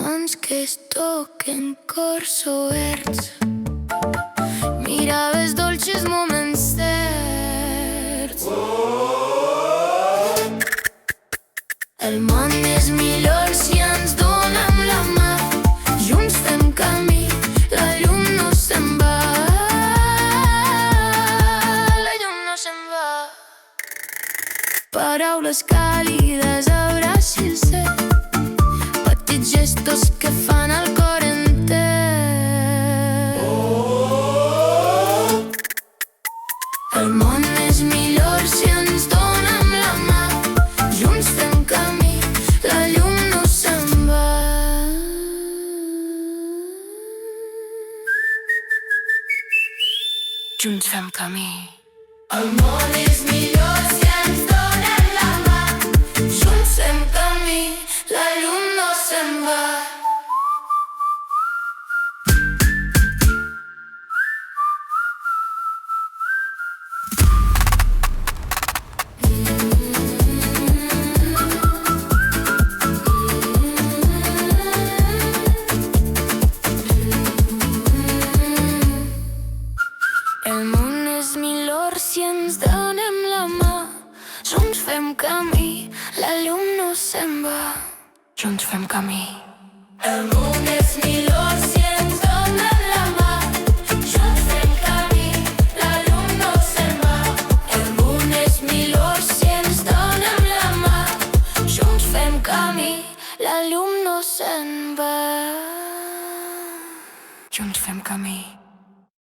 mans que es toquen cors oberts, mirades dolces, moments certs. El món és millor si ens donem la mà, junts fem camí, la llum no se'n va, la llum no se'n va. Paraules càlides, abracis secs, petits gestos que fan el cor enter. El món és millor si ens donem la mà, junts fem camí, la llum no se'n va. Junts fem camí. El món és millor si ens donem la mà, junts fem camí, la llum no se'n va. El món és millor si ens donem la mà, junts fem camí, la llum no se'n va. Junts fem camí. El món és millor si ens donem la mà, junts fem camí, la llum no se'n va. El món és millor si ens donem la mà, junts fem camí, la llum no se'n va. Junts fem camí.